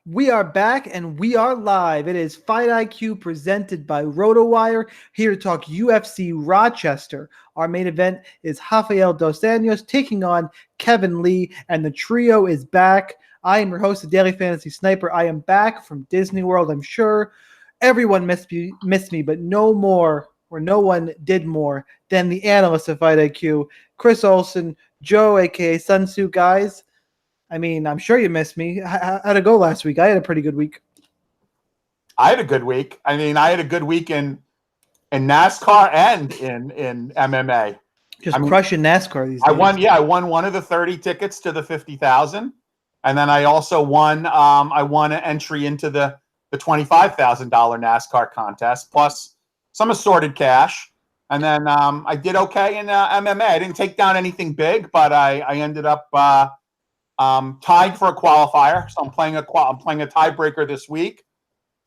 We are back and we are live. It is Fight IQ presented by RotoWire, here to talk UFC Rochester. Our main event is Rafael Dos Anjos taking on Kevin Lee, and the trio is back. I am your host, the Daily Fantasy Sniper. I am back from Disney World. I'm sure everyone missed me, but no one did more than the analyst of Fight IQ, Chris Olsen, Joe, aka Sun Tzu. Guys, I mean, I'm sure you missed me. How'd it go last week? I had a pretty good week. I had a good week. I mean, I had a good week in NASCAR and in MMA. Crushing NASCAR these days. I won one of the 30 tickets to the 50,000. And then I also won an entry into the $25,000 NASCAR contest, plus some assorted cash. And then I did okay in MMA. I didn't take down anything big, but I ended up tied for a qualifier, so I'm playing a tiebreaker this week,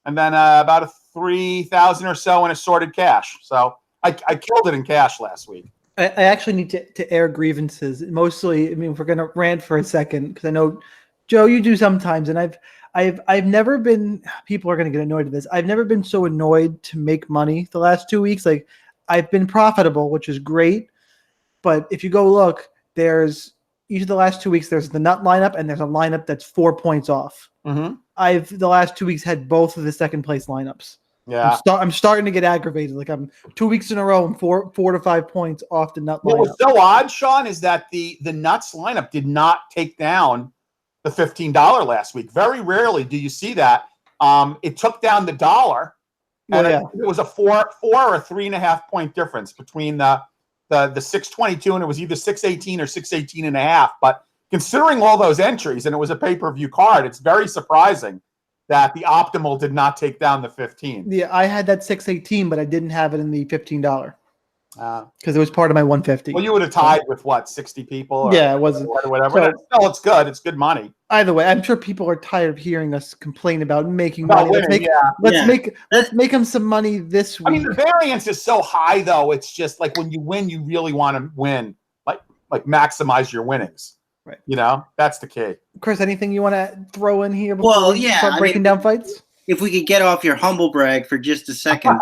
and then about a 3,000 or so in assorted cash. So I killed it in cash last week. I actually need to air grievances. Mostly, I mean, if we're gonna rant for a second, because I know, Joe, you do sometimes, and I've never been. People are gonna get annoyed at this. I've never been so annoyed to make money the last 2 weeks. Like, I've been profitable, which is great, but if you go look, there's each of the last 2 weeks, there's the nut lineup, and there's a lineup that's 4 points off. Mm-hmm. I've the last 2 weeks had both of the second place lineups. Yeah, I'm starting to get aggravated. Like, I'm 2 weeks in a row, I'm 4 to 5 points off the nut lineup. What was so odd, Sean, is that the nuts lineup did not take down the $15 last week. Very rarely do you see that. It took down the $1, and it was a 4 or 3.5 point difference between the 622, and it was either 618 or 618.5. But considering all those entries, and it was a pay-per-view card, it's very surprising that the optimal did not take down the 15. Yeah, I had that 618, but I didn't have it in the $15 because it was part of my 150. Well, you would have tied with what, 60 people? Yeah, it wasn't whatever. So, it's good. It's good money. Either way, I'm sure people are tired of hearing us complain about making money. Let's make them some money this week. I mean, the variance is so high, though. It's just like when you win, you really want to win, like maximize your winnings. Right. You know, that's the key. Chris, anything you want to throw in here before we start breaking down fights? If we could get off your humble brag for just a second.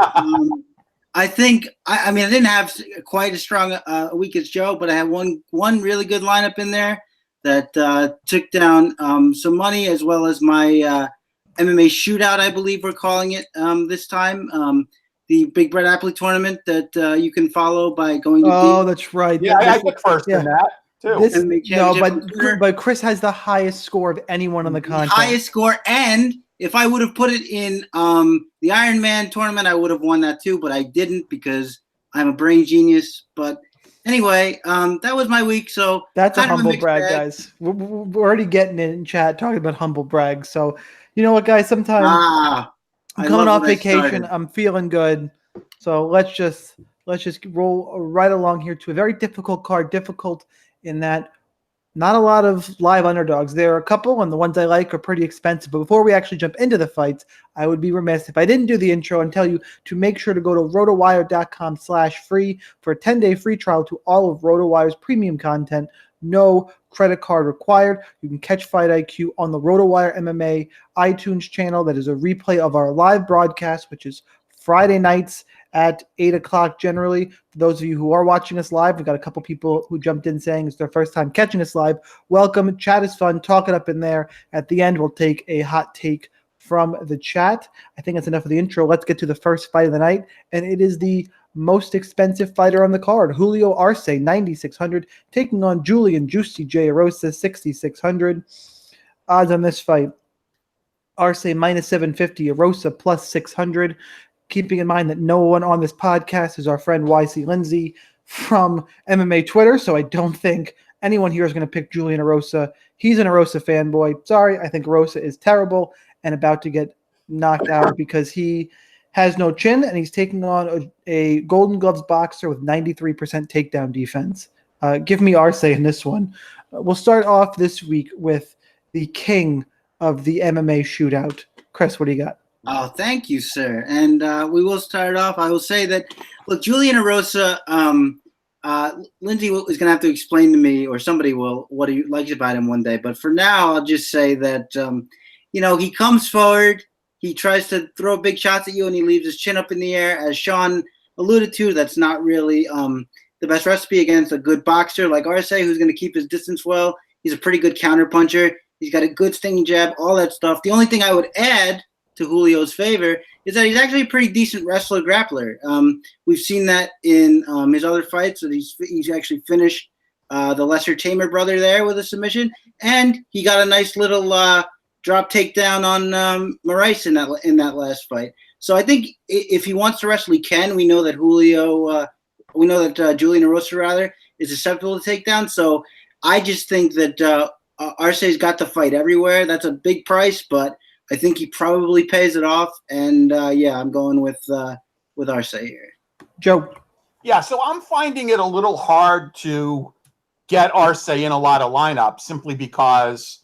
I think I didn't have quite as strong a week as Joe, but I had one really good lineup in there that took down some money, as well as my MMA shootout, I believe we're calling it this time. The Big Brett Apley tournament that you can follow by going to. Oh, that's right. Yeah, I took first in that too. But Chris has the highest score of anyone on the contest. Highest score, and if I would have put it in the Iron Man tournament, I would have won that too, but I didn't because I'm a brain genius. But anyway, that was my week. So that's a humble brag, guys. We're already getting it in chat talking about humble brag. So you know what, guys? Sometimes I'm coming off vacation. I'm feeling good. So let's just roll right along here to a very difficult card. Difficult in that not a lot of live underdogs. There are a couple, and the ones I like are pretty expensive. But before we actually jump into the fights, I would be remiss if I didn't do the intro and tell you to make sure to go to rotowire.com/free for a 10-day free trial to all of RotoWire's premium content. No credit card required. You can catch Fight IQ on the RotoWire MMA iTunes channel. That is a replay of our live broadcast, which is Friday nights at 8 o'clock generally. For those of you who are watching us live, we've got a couple people who jumped in saying it's their first time catching us live. Welcome. Chat is fun. Talk it up in there. At the end, we'll take a hot take from the chat. I think that's enough of the intro. Let's get to the first fight of the night, and it is the most expensive fighter on the card, Julio Arce, 9,600, taking on Julian Juicy J. Erosa, 6,600. Odds on this fight: Arce minus 750, Erosa plus 600. Keeping in mind that no one on this podcast is our friend YC Lindsay from MMA Twitter, so I don't think anyone here is going to pick Julian Erosa. He's an Erosa fanboy. Sorry, I think Erosa is terrible and about to get knocked out because he has no chin, and he's taking on a Golden Gloves boxer with 93% takedown defense. Give me Arce in this one. We'll start off this week with the king of the MMA shootout. Chris, what do you got? Oh, thank you, sir. And we will start off. I will say that, look, Julian Erosa, Lindsay is going to have to explain to me, or somebody will, what he likes about him one day. But for now, I'll just say that, he comes forward, he tries to throw big shots at you, and he leaves his chin up in the air. As Sean alluded to, that's not really the best recipe against a good boxer like Arce, who's going to keep his distance well. He's a pretty good counter puncher. He's got a good stinging jab, all that stuff. The only thing I would add to Julio's favor is that he's actually a pretty decent wrestler grappler. We've seen that in his other fights. So he's actually finished the lesser tamer brother there with a submission, and he got a nice little drop takedown on Maurice in that last fight. So I think if he wants to wrestle, he can. We know that Julian Erosa rather is susceptible to takedown. So I just think that Arce's got the fight everywhere. That's a big price, but I think he probably pays it off. And I'm going with Arce here. Joe. Yeah, so I'm finding it a little hard to get Arce in a lot of lineups simply because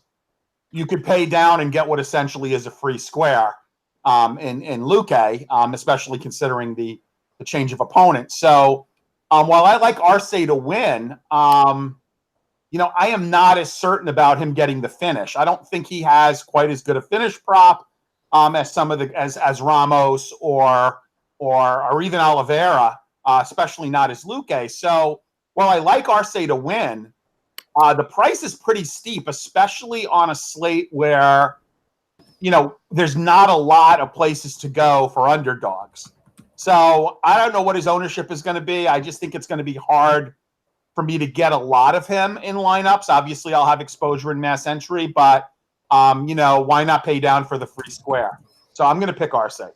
you could pay down and get what essentially is a free square in Luque, especially considering the change of opponent. So while I like Arce to win, I am not as certain about him getting the finish. I don't think he has quite as good a finish prop as some of as Ramos or even Oliveira, especially not as Luque. So while I like Arce to win, the price is pretty steep, especially on a slate where there's not a lot of places to go for underdogs. So I don't know what his ownership is going to be. I just think it's going to be hard for me to get a lot of him in lineups. Obviously, I'll have exposure in mass entry, but why not pay down for the free square? So I'm going to pick Arce. All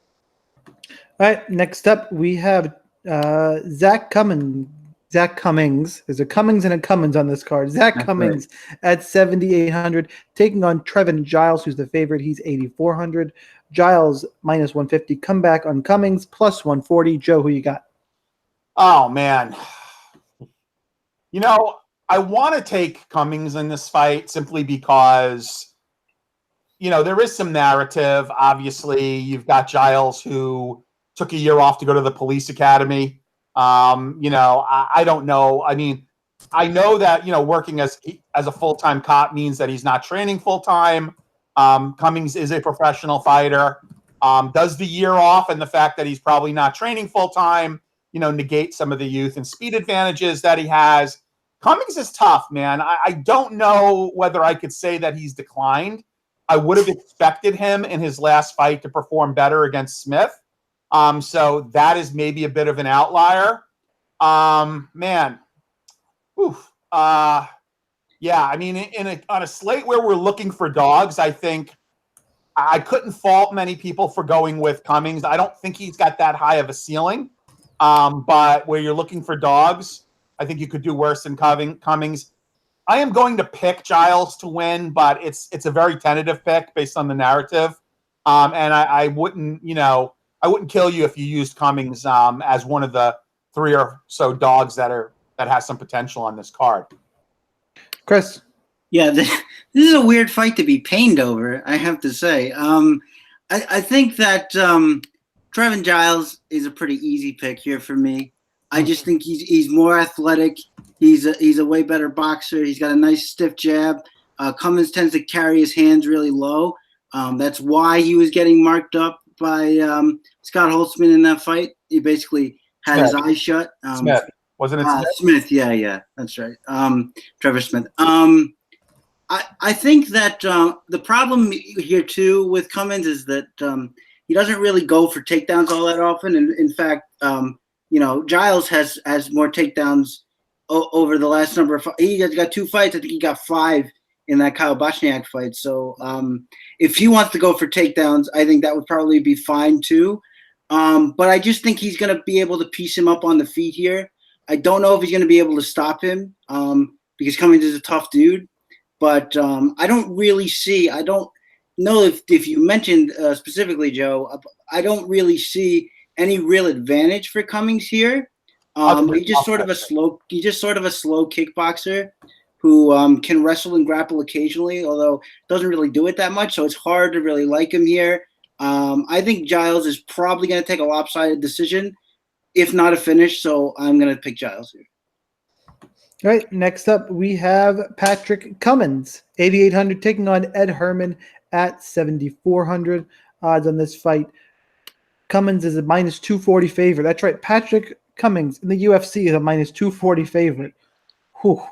right, next up we have Zach Cummings. There's a Cummings and a Cummins on this card. Zach Cummings at 7,800, taking on Trevin Giles, who's the favorite. He's 8,400. Giles minus 150. Comeback on Cummings plus 140. Joe, who you got? Oh man. I want to take Cummings in this fight simply because, there is some narrative. Obviously, you've got Giles who took a year off to go to the police academy. I don't know. I mean, I know that, working as a full-time cop means that he's not training full-time. Cummings is a professional fighter. Does the year off and the fact that he's probably not training full-time, negate some of the youth and speed advantages that he has? Cummings is tough, man. I don't know whether I could say that he's declined. I would have expected him in his last fight to perform better against Smith. So that is maybe a bit of an outlier. Man. Oof. Yeah, I mean, on a slate where we're looking for dogs, I think I couldn't fault many people for going with Cummings. I don't think he's got that high of a ceiling. But where you're looking for dogs, I think you could do worse than Cummings. I am going to pick Giles to win, but it's a very tentative pick based on the narrative. And I wouldn't, I wouldn't kill you if you used Cummings as one of the 3 or so dogs that has some potential on this card. Chris. Yeah, this is a weird fight to be pained over, I have to say. I think that Trevin Giles is a pretty easy pick here for me. I just think he's more athletic. He's a way better boxer. He's got a nice stiff jab. Cummins tends to carry his hands really low. That's why he was getting marked up by Scott Holtzman in that fight. He basically had his eyes shut. Smith. Wasn't it Smith? Smith, yeah, that's right. Trevor Smith. I think that the problem here too with Cummins is that he doesn't really go for takedowns all that often. And in fact, Giles has more takedowns over the last number of. He has got 2 fights. I think he got 5 in that Kyle Bochniak fight. So if he wants to go for takedowns, I think that would probably be fine too. But I just think he's going to be able to piece him up on the feet here. I don't know if he's going to be able to stop him because Cummings is a tough dude. But I don't really see – I don't know if you mentioned specifically, Joe, I don't really see any real advantage for Cummings here. He's just sort of a slow kickboxer who can wrestle and grapple occasionally, although doesn't really do it that much. So it's hard to really like him here. I think Giles is probably going to take a lopsided decision, if not a finish. So I'm going to pick Giles here. All right. Next up, we have Patrick Cummins, 8,800, taking on Ed Herman at 7,400 odds on this fight. Cummins is a minus 240 favorite. That's right. Patrick Cummings in the UFC is a minus 240 favorite. Whew.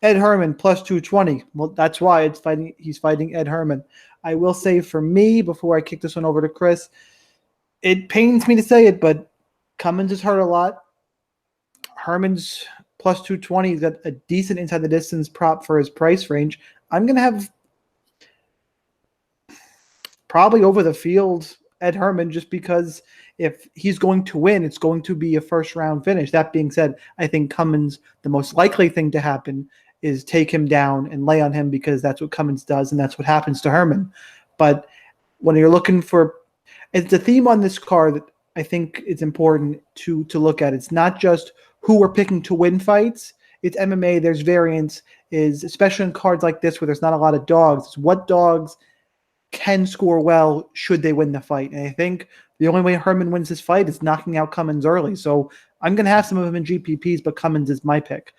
Ed Herman plus 220. Well, that's why he's fighting Ed Herman. I will say for me, before I kick this one over to Chris, it pains me to say it, but Cummins is hurt a lot. Herman's plus 220. He's got a decent inside the distance prop for his price range. I'm going to have probably over the field Ed Herman, just because if he's going to win, it's going to be a first-round finish. That being said, I think Cummins, the most likely thing to happen is take him down and lay on him, because that's what Cummins does, and that's what happens to Herman. But when you're looking for – it's a theme on this card that I think it's important to look at. It's not just who we're picking to win fights. It's MMA. There's variance, especially in cards like this where there's not a lot of dogs. It's what dogs can score well should they win the fight. And I think the only way Herman wins this fight is knocking out Cummins early. So I'm going to have some of them in GPPs, but Cummins is my pick.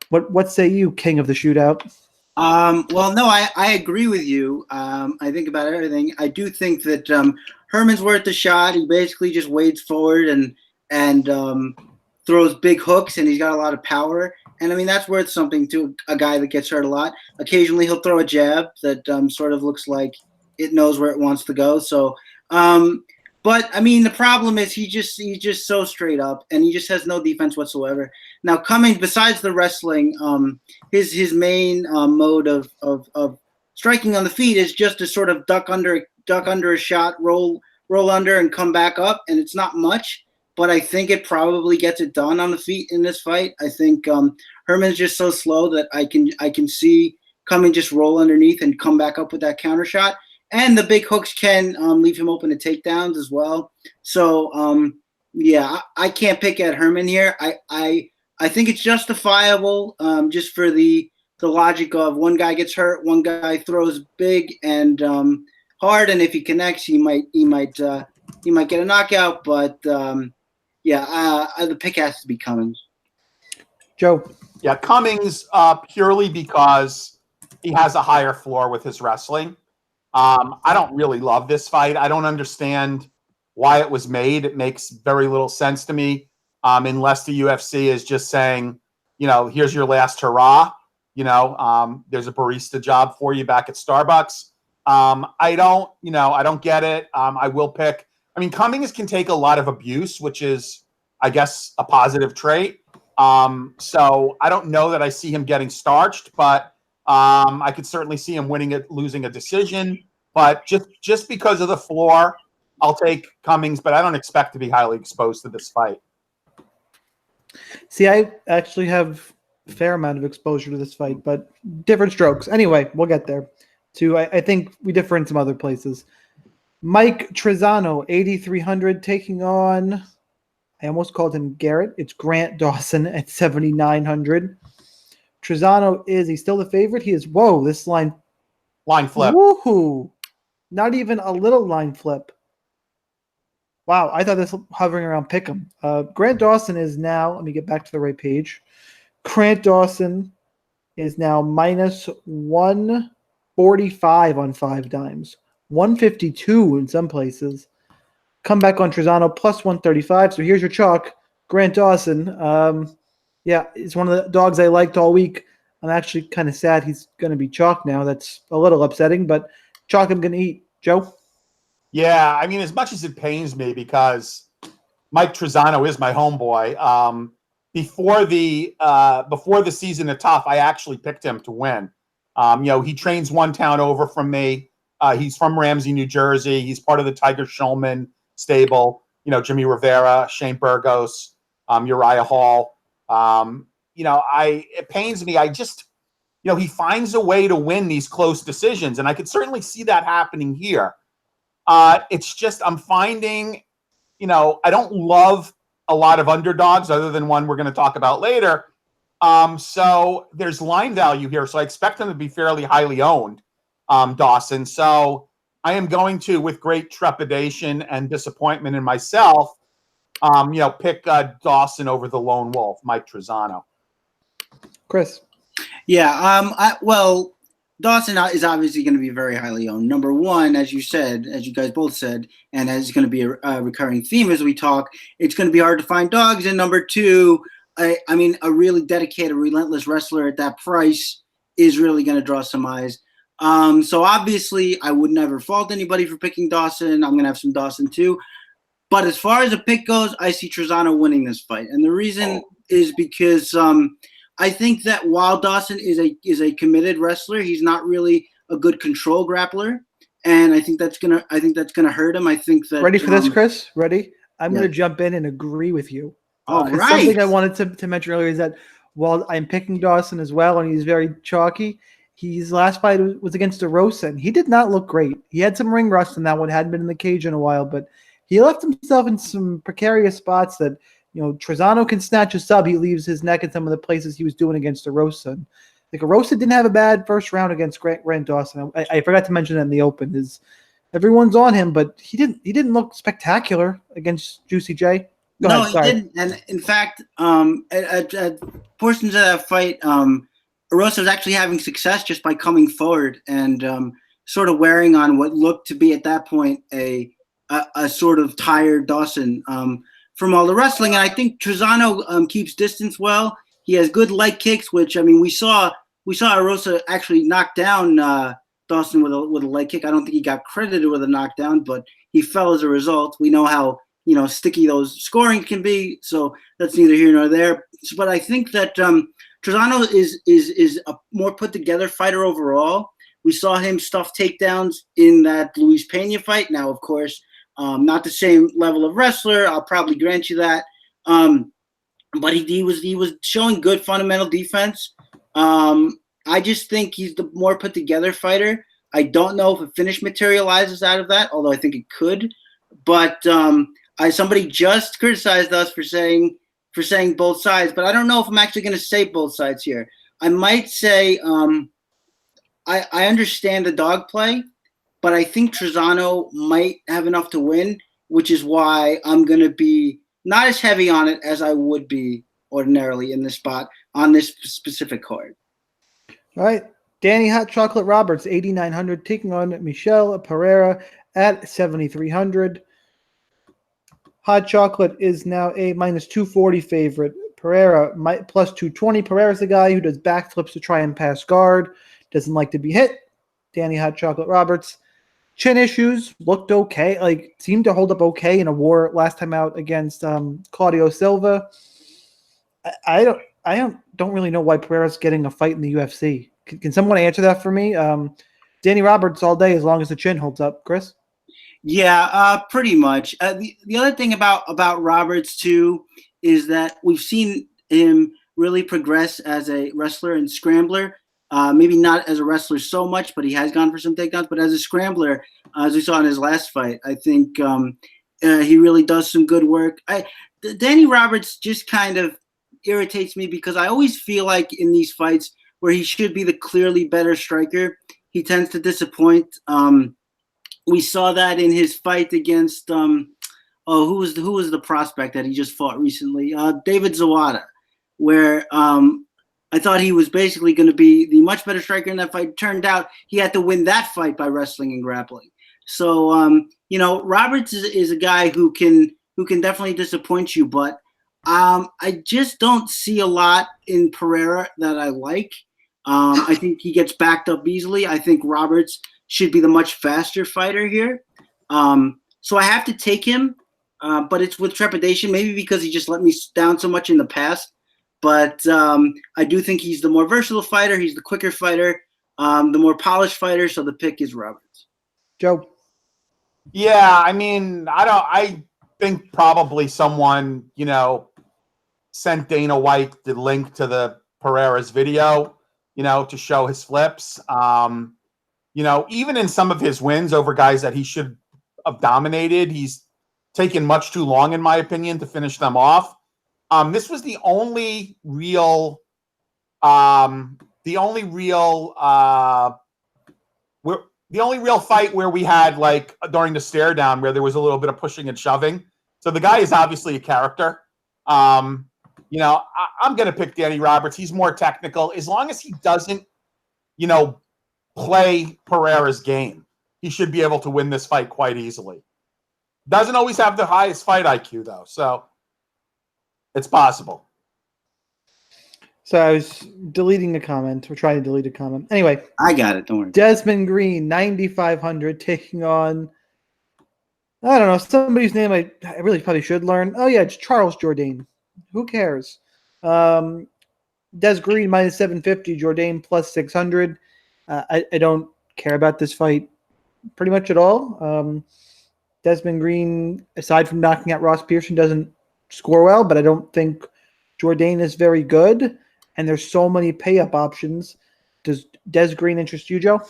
What say you, king of the shootout? Well, no, I agree with you. I think about everything. I do think that Herman's worth the shot. He basically just wades forward and throws big hooks, and he's got a lot of power. And, I mean, that's worth something to a guy that gets hurt a lot. Occasionally he'll throw a jab that sort of looks like it knows where it wants to go. So, but, I mean, the problem is he's just so straight up, and he just has no defense whatsoever. Now, Cummings, besides the wrestling, his main mode of striking on the feet is just to sort of duck under a shot, roll under, and come back up, and it's not much. But I think it probably gets it done on the feet in this fight. I think Herman's just so slow that I can see Cummings just roll underneath and come back up with that counter shot. And the big hooks can leave him open to takedowns as well. So, yeah, I can't pick at Herman here. I think it's justifiable just for the logic of one guy gets hurt, one guy throws big and hard, and if he connects, he might get a knockout. But the pick has to be Cummings. Joe. Yeah, Cummings purely because he has a higher floor with his wrestling. I don't really love this fight. I don't understand why it was made. It makes very little sense to me, unless the UFC is just saying, here's your last hurrah. There's a barista job for you back at Starbucks. I don't get it. I will pick. I mean, Cummings can take a lot of abuse, which is, I guess, a positive trait. So I don't know that I see him getting starched, but I could certainly see him losing a decision. But just because of the floor, I'll take Cummings, but I don't expect to be highly exposed to this fight. See, I actually have a fair amount of exposure to this fight, but different strokes. Anyway, we'll get there. I think we differ in some other places. Mike Trizano, 8,300, taking on, I almost called him Garrett. It's Grant Dawson at 7,900. Trizano he's still the favorite? He is, this line flip. Woohoo! Not even a little line flip. Wow, I thought this was hovering around pick'em. Grant Dawson is now, let me get back to the right page. Grant Dawson is now minus 145 on 5 dimes. 152 in some places. Come back on Trizano plus 135. So here's your chalk. Grant Dawson. It's one of the dogs I liked all week. I'm actually kind of sad he's going to be chalk now. That's a little upsetting, but chalk I'm going to eat. Joe? Yeah, I mean, as much as it pains me because Mike Trizano is my homeboy, before the season of Tough, I actually picked him to win. He trains one town over from me. He's from Ramsey, New Jersey. He's part of the Tiger Schulman stable. Jimmy Rivera, Shane Burgos, Uriah Hall. It pains me. I just, he finds a way to win these close decisions, and I could certainly see that happening here. It's just I'm finding, I don't love a lot of underdogs other than one we're going to talk about later. So there's line value here, so I expect them to be fairly highly owned, Dawson. So I am going to, with great trepidation and disappointment in myself, pick Dawson over the lone wolf, Mike Trizano. Chris. Yeah. Dawson is obviously going to be very highly owned. Number one, as you guys both said, and as is going to be a recurring theme as we talk, it's going to be hard to find dogs. And number two, I mean, a really dedicated, relentless wrestler at that price is really going to draw some eyes. So obviously, I would never fault anybody for picking Dawson. I'm going to have some Dawson too. But as far as the pick goes, I see Trizano winning this fight. And the reason is because I think that while Dawson is a committed wrestler, he's not really a good control grappler, and I think that's gonna hurt him. I think that ready for this, Chris? Ready? I'm gonna jump in and agree with you. All right. Something I wanted to mention earlier is that while I'm picking Dawson as well, and he's very chalky, his last fight was against Erosa, and he did not look great. He had some ring rust in that one, hadn't been in the cage in a while, but he left himself in some precarious spots that. Trizano can snatch a sub. He leaves his neck in some of the places he was doing against Erosa. Like Erosa didn't have a bad first round against Grant Dawson. I forgot to mention that in the open. Everyone's on him, but he didn't look spectacular against Juicy J. He didn't. And in fact, at portions of that fight, Erosa was actually having success just by coming forward and sort of wearing on what looked to be at that point a sort of tired Dawson. From all the wrestling, and I think Trizano keeps distance well. He has good leg kicks, which I mean we saw Erosa actually knock down Dawson with a leg kick. I don't think he got credited with a knockdown, but he fell as a result. We know how sticky those scoring can be, so that's neither here nor there. But I think that Trizano is a more put together fighter overall. We saw him stuff takedowns in that Luis Pena fight. Now, of course. Not the same level of wrestler. I'll probably grant you that. But he was showing good fundamental defense. I just think he's the more put together fighter. I don't know if a finish materializes out of that, although I think it could. But somebody just criticized us for saying both sides, but I don't know if I'm actually going to say both sides here. I might say I understand the dog play. But I think Trizano might have enough to win, which is why I'm going to be not as heavy on it as I would be ordinarily in this spot on this specific card. All right. Danny Hot Chocolate Roberts, 8,900, taking on Michel Pereira at 7,300. Hot Chocolate is now a minus 240 favorite. Pereira plus 220. Pereira's the guy who does backflips to try and pass guard. Doesn't like to be hit. Danny Hot Chocolate Roberts. Chin issues looked okay, like seemed to hold up okay in a war last time out against Claudio Silva. I don't really know why Pereira's getting a fight in the UFC. Can someone answer that for me? Danny Roberts all day as long as the chin holds up. Chris? Yeah, pretty much. The other thing about Roberts too is that we've seen him really progress as a wrestler and scrambler. Maybe not as a wrestler so much, but he has gone for some takedowns. But as a scrambler, as we saw in his last fight, I think he really does some good work. Danny Roberts just kind of irritates me because I always feel like in these fights where he should be the clearly better striker, he tends to disappoint. We saw that in his fight against who was the prospect that he just fought recently? David Zawada, where I thought he was basically going to be the much better striker in that fight. Turned out he had to win that fight by wrestling and grappling. So, Roberts is a guy who can definitely disappoint you, but I just don't see a lot in Pereira that I like. I think he gets backed up easily. I think Roberts should be the much faster fighter here. So I have to take him, but it's with trepidation, maybe because he just let me down so much in the past. But I do think he's the more versatile fighter. He's the quicker fighter, the more polished fighter. So the pick is Roberts. Joe. Yeah, I mean, I think probably someone, sent Dana White the link to the Pereira's video, to show his flips. Even in some of his wins over guys that he should have dominated, he's taken much too long, in my opinion, to finish them off. This was the only real fight where we had, like, during the stare down, where there was a little bit of pushing and shoving. So the guy is obviously a character. I'm going to pick Danny Roberts. He's more technical. As long as he doesn't, play Pereira's game. He should be able to win this fight quite easily. Doesn't always have the highest fight IQ, though, so it's possible. So I was deleting a comment. We're trying to delete a comment. Anyway. I got it. Don't worry. Desmond Green, 9,500, taking on, I don't know, somebody's name I really probably should learn. Oh, yeah, it's Charles Jourdain. Who cares? Des Green, minus 750. Jourdain, plus 600. I don't care about this fight pretty much at all. Desmond Green, aside from knocking out Ross Pearson, doesn't score well, but I don't think Jourdain is very good. And there's so many pay-up options. Does Des Green interest you, Joe?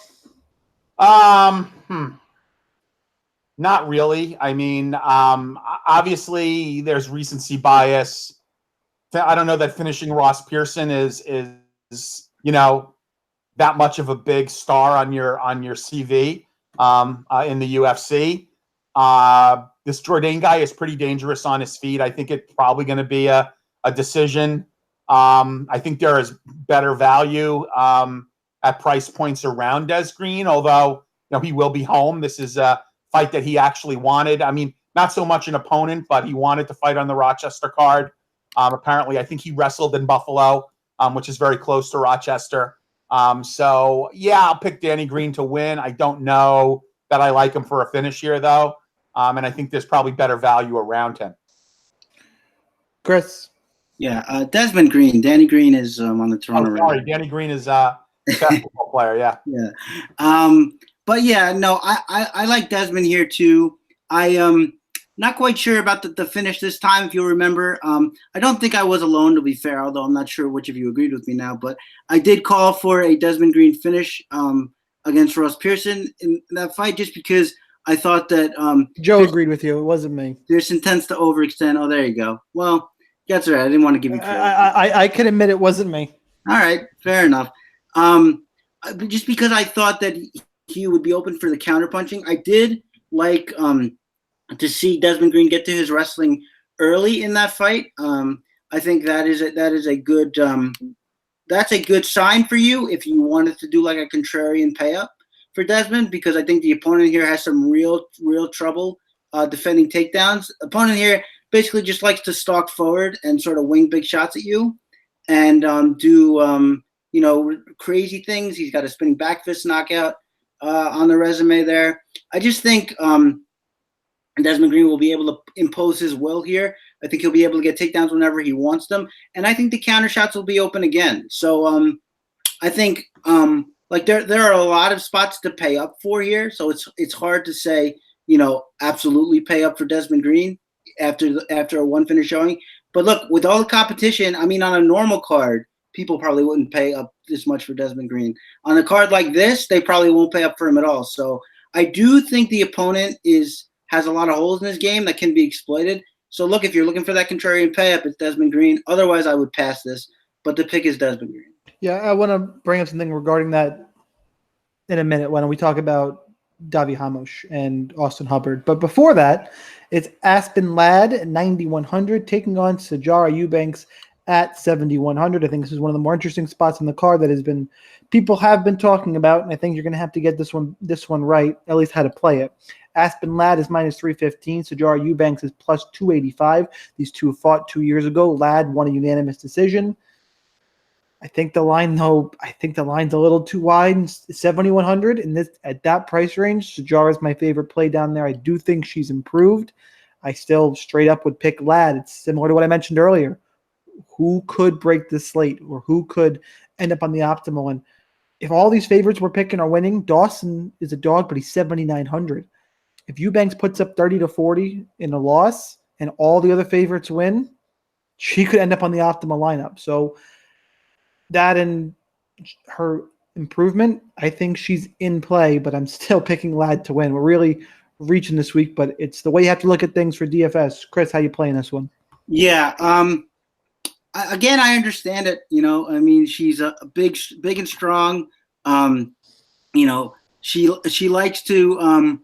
Not really. I mean, obviously there's recency bias. I don't know that finishing Ross Pearson is that much of a big star on your CV in the UFC. This Jourdain guy is pretty dangerous on his feet. I think it's probably going to be a decision. I think there is better value at price points around Des Green, although he will be home. This is a fight that he actually wanted. I mean, not so much an opponent, but he wanted to fight on the Rochester card. Apparently, I think he wrestled in Buffalo, which is very close to Rochester. So, yeah, I'll pick Danny Green to win. I don't know that I like him for a finish here, though. And I think there's probably better value around him. Chris? Yeah, Desmond Green. Danny Green is on the Toronto. Sorry, Danny Green is a basketball player, yeah. Yeah. But, yeah, no, I like Desmond here, too. Not quite sure about the finish this time, if you'll remember. I don't think I was alone, to be fair, although I'm not sure which of you agreed with me now. But I did call for a Desmond Green finish against Ross Pearson in that fight just because I thought that Joe agreed with you. It wasn't me. Pearson tends to overextend. Oh, there you go. Well, that's all right. I didn't want to give you credit. I can admit it wasn't me. All right. Fair enough. Just because I thought that he would be open for the counterpunching, I did like to see Desmond Green get to his wrestling early in that fight. I think that is a good that's a good sign for you if you wanted to do like a contrarian pay up for Desmond, because I think the opponent here has some real trouble defending takedowns. Opponent here basically just likes to stalk forward and sort of wing big shots at you and do crazy things. He's got a spinning back fist knockout on the resume there. I just think Desmond Green will be able to impose his will here. I think he'll be able to get takedowns whenever he wants them. And I think the counter shots will be open again. So I think there are a lot of spots to pay up for here. So it's hard to say, absolutely pay up for Desmond Green after a one finish showing. But look, with all the competition, I mean, on a normal card, people probably wouldn't pay up this much for Desmond Green. On a card like this, they probably won't pay up for him at all. So I do think the opponent has a lot of holes in his game that can be exploited. So look, if you're looking for that contrarian pay up, it's Desmond Green. Otherwise, I would pass this. But the pick is Desmond Green. Yeah, I want to bring up something regarding that in a minute when we talk about Davi Ramos and Austin Hubbard. But before that, it's Aspen Ladd at 9,100 taking on Sijara Eubanks at 7,100. I think this is one of the more interesting spots in the card that people have been talking about, and I think you're going to have to get this one right, at least how to play it. Aspen Ladd is minus 315. Sijara Eubanks is plus 285. These two fought 2 years ago. Ladd won a unanimous decision. I think the line's a little too wide. 7,100 at that price range. Sijara is my favorite play down there. I do think she's improved. I still straight up would pick Ladd. It's similar to what I mentioned earlier. Who could break this slate or who could end up on the optimal? And if all these favorites we're picking are winning, Dawson is a dog, but he's 7,900. If Eubanks puts up 30 to 40 in a loss and all the other favorites win, she could end up on the optimal lineup. So that and her improvement, I think she's in play, but I'm still picking Ladd to win. We're really reaching this week, but it's the way you have to look at things for DFS. Chris, how you playing this one? Yeah. Again, I understand it. I mean, she's a big and strong. She likes to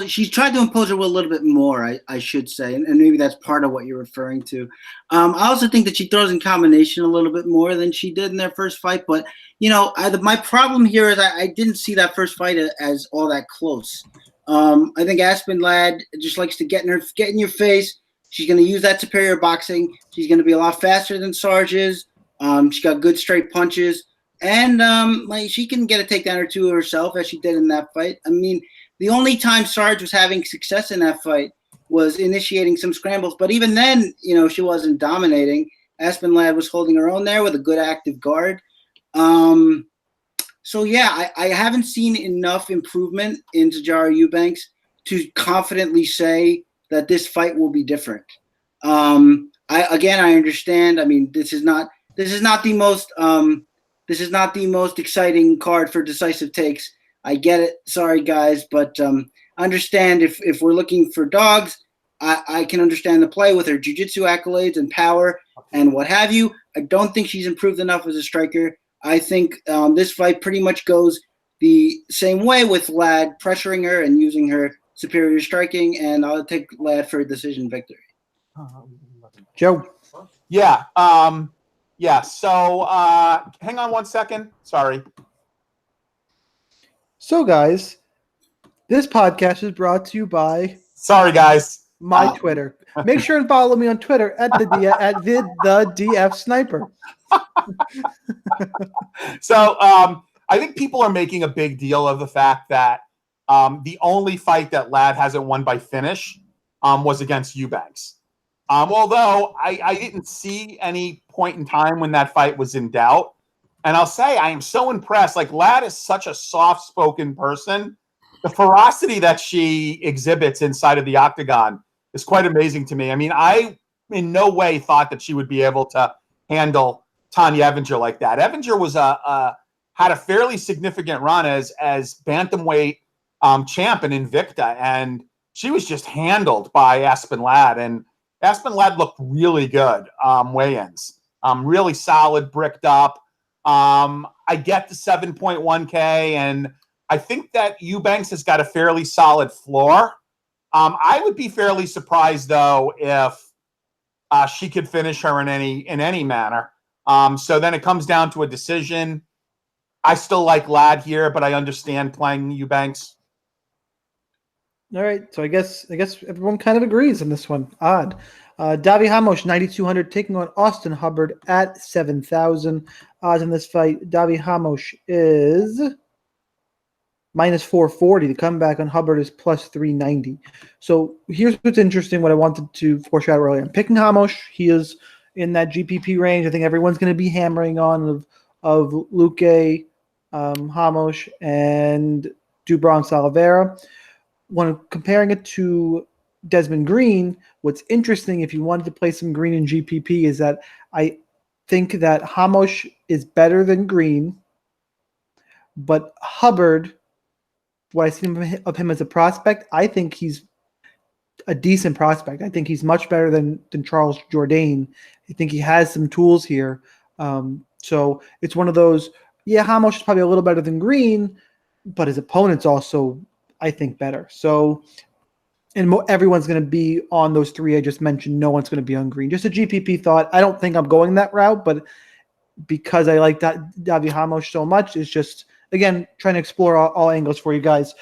She's tried to impose her will a little bit more, I should say, and maybe that's part of what you're referring to. I also think that she throws in combination a little bit more than she did in their first fight. But my problem here is I didn't see that first fight as all that close. I think Aspen Ladd just likes to get in your face. She's going to use that superior boxing. She's going to be a lot faster than Sarge is. She's got good straight punches, and she can get a takedown or two herself, as she did in that fight. I mean, the only time Sarge was having success in that fight was initiating some scrambles, but even then, she wasn't dominating. Aspen Ladd was holding her own there with a good active guard. So yeah, I haven't seen enough improvement in Sijara Eubanks to confidently say that this fight will be different. I understand. I mean, this is not the most exciting card for decisive takes. I get it. Sorry, guys, but understand if we're looking for dogs, I can understand the play with her jiu-jitsu accolades and power and what have you. I don't think she's improved enough as a striker. I think this fight pretty much goes the same way with Ladd pressuring her and using her superior striking, and I'll take Ladd for a decision victory. Joe? Yeah. So hang on one second. Sorry. So, guys, this podcast is brought to you by. Sorry, guys. My Twitter. Make sure and follow me on Twitter at the DF Sniper. So, I think people are making a big deal of the fact that the only fight that Ladd hasn't won by finish was against Eubanks. Although I didn't see any point in time when that fight was in doubt. And I'll say I am so impressed. Like, Ladd is such a soft-spoken person. The ferocity that she exhibits inside of the octagon is quite amazing to me. I mean, I in no way thought that she would be able to handle Tanya Evinger like that. Evinger was had a fairly significant run as bantamweight champ and Invicta, and she was just handled by Aspen Ladd. And Aspen Ladd looked really good weigh-ins, really solid, bricked up. I get the 7.1K, and I think that Eubanks has got a fairly solid floor. I would be fairly surprised, though, if she could finish her in any manner. So then it comes down to a decision. I still like Ladd here, but I understand playing Eubanks. All right, so I guess everyone kind of agrees on this one. Odd. Davi Ramos, 9,200, taking on Austin Hubbard at 7,000. Odds in this fight, Davi Ramos is minus 440. The comeback on Hubbard is plus 390. So here's what's interesting, what I wanted to foreshadow earlier. I'm picking Ramos. He is in that GPP range. I think everyone's going to be hammering on of Luque, Ramos, and Dubronx Oliveira. When comparing it to Desmond Green, what's interesting, if you wanted to play some Green in GPP, is that I think that Ramos is better than Green, but Hubbard, what I see of him as a prospect, I think he's a decent prospect. I think he's much better than Charles Jourdain. I think he has some tools here. So it's one of those, yeah, Ramos is probably a little better than Green, but his opponent's also, I think, better. So, and everyone's going to be on those three I just mentioned. No one's going to be on Green. Just a GPP thought. I don't think I'm going that route, but because I like Davi Ramos so much, it's just, again, trying to explore all angles for you guys.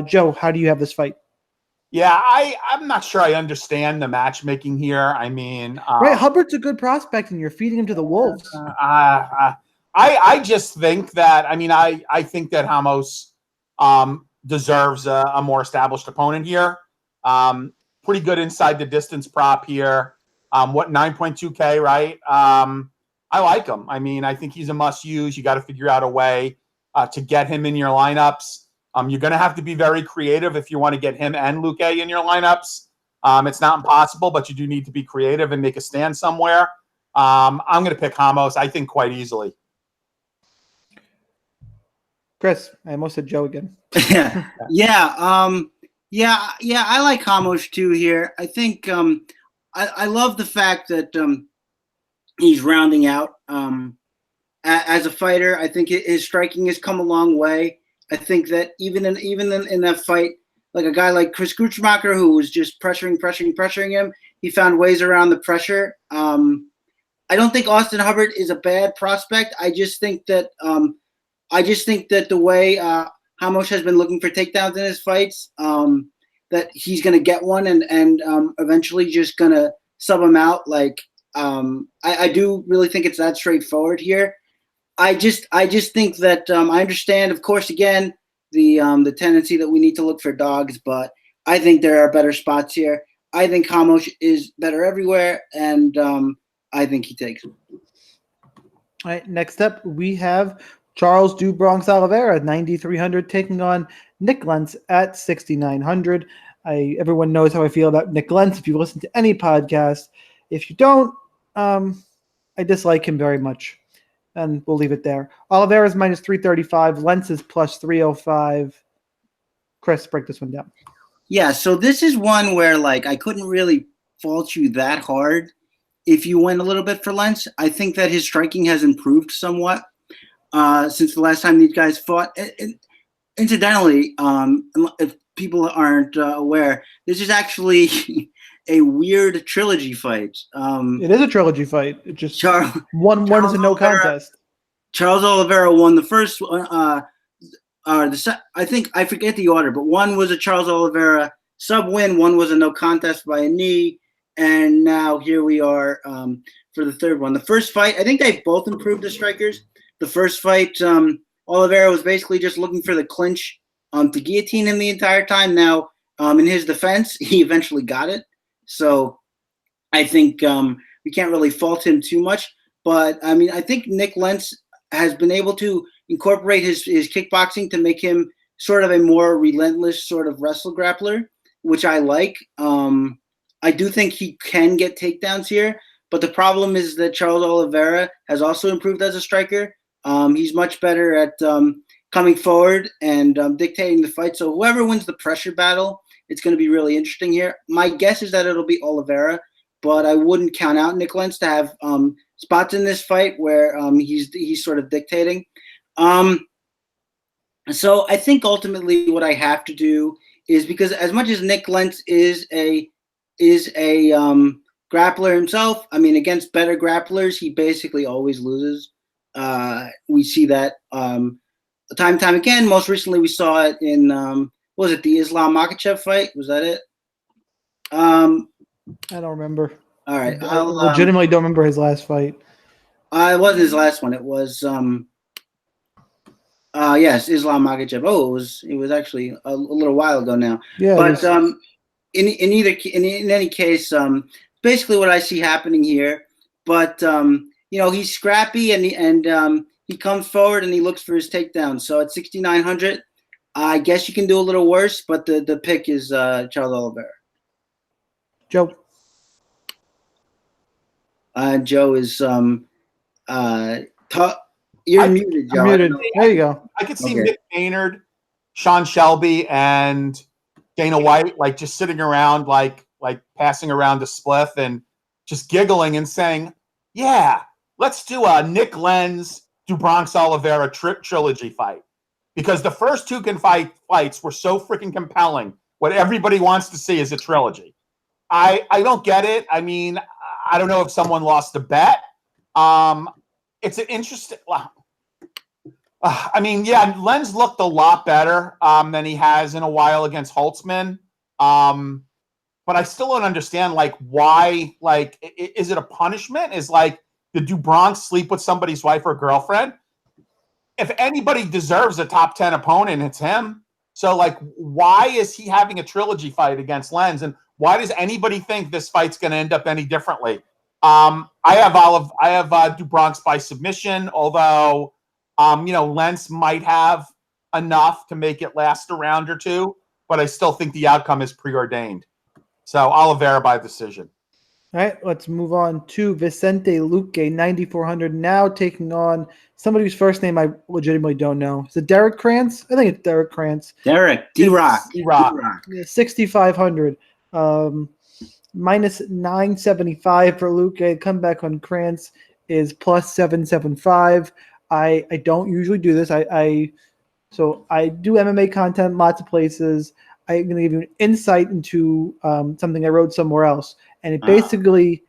Joe, how do you have this fight? Yeah, I'm not sure I understand the matchmaking here. I mean, right, Hubbard's a good prospect, and you're feeding him to the wolves. I just think that, I mean, I think that Ramos deserves a more established opponent here. Pretty good inside the distance prop here. 9.2K, right? I like him. I mean, I think he's a must use. You got to figure out a way to get him in your lineups. You're going to have to be very creative if you want to get him and Luque in your lineups. It's not impossible, but you do need to be creative and make a stand somewhere. I'm going to pick Ramos, I think, quite easily. Chris, I almost said Joe again. Yeah, I like Ramos too here. I think I love the fact that he's rounding out as a fighter. I think his striking has come a long way. I think that even in that fight like a guy like Chris Gruchmacher, who was just pressuring him. He found ways around the pressure. I don't think Austin Hubbard is a bad prospect. I just think that the way Ramos has been looking for takedowns in his fights, that he's going to get one and eventually just going to sub him out. Like I do really think it's that straightforward here. I just think that I understand, of course, again, the tendency that we need to look for dogs, but I think there are better spots here. I think Ramos is better everywhere, and I think he takes it. All right, next up, we have Charles do Bronx Oliveira at 9,300 taking on Nick Lentz at 6,900. Everyone knows how I feel about Nick Lentz if you listen to any podcast. If you don't, I dislike him very much. And we'll leave it there. Oliveira's minus 335. Lentz is plus 305. Chris, break this one down. Yeah, so this is one where, like, I couldn't really fault you that hard if you went a little bit for Lentz. I think that his striking has improved somewhat since the last time these guys fought. Incidentally, if people aren't aware, this is actually a weird trilogy fight. It is a trilogy fight. It just one is a no contest. Charles Oliveira won the first one. I think I forget the order, but one was a Charles Oliveira sub win. One was a no contest by a knee, and now here we are for the third one. The first fight, I think they both improved as strikers. The first fight, Oliveira was basically just looking for the clinch to guillotine him the entire time. Now, in his defense, he eventually got it. So I think we can't really fault him too much. But, I mean, I think Nick Lentz has been able to incorporate his kickboxing to make him sort of a more relentless sort of wrestle grappler, which I like. I do think he can get takedowns here. But the problem is that Charles Oliveira has also improved as a striker. He's much better at coming forward and dictating the fight. So whoever wins the pressure battle, it's going to be really interesting here. My guess is that it'll be Oliveira, but I wouldn't count out Nick Lentz to have spots in this fight where he's sort of dictating. So I think ultimately what I have to do is, because as much as Nick Lentz is a grappler himself, I mean, against better grapplers, he basically always loses. We see that time and time again. Most recently, we saw it in was it the Islam Makhachev fight? Was that it? I don't remember. All right, I legitimately don't remember his last fight. It wasn't his last one. It was yes, Islam Makhachev. Oh, it was actually a little while ago now. Yeah, but in any case, basically what I see happening here. But he's scrappy and he comes forward and he looks for his takedown. So at 6,900, I guess you can do a little worse, but the pick is Charles Oliveira. Joe. Joe is you're muted, Joe. I'm muted. There you go. I could see Mick Maynard, Sean Shelby, and Dana White like just sitting around like passing around a spliff and just giggling and saying, "Yeah, let's do a Nick Lentz do Bronx Oliveira trilogy fight." Because the first two fights were so freaking compelling. What everybody wants to see is a trilogy. I don't get it. I mean, I don't know if someone lost a bet. It's an interesting. I mean, yeah, Lentz looked a lot better than he has in a while against Holtzman. But I still don't understand, like, why. Like, is it a punishment? Is like, did do Bronx sleep with somebody's wife or girlfriend? If anybody deserves a top 10 opponent, it's him. So, like, why is he having a trilogy fight against Lentz? And why does anybody think this fight's going to end up any differently? I have do Bronx by submission, although, Lentz might have enough to make it last a round or two, but I still think the outcome is preordained. So Oliveira by decision. All right, let's move on to Vicente Luque, 9,400, now taking on somebody whose first name I legitimately don't know. Is it Derrick Krantz? I think it's Derrick Krantz. Derrick, D-Rock. 6,500. Minus 975 for Luque. Comeback on Krantz is plus 775. I don't usually do this. So I do MMA content lots of places. I'm going to give you an insight into something I wrote somewhere else, and it basically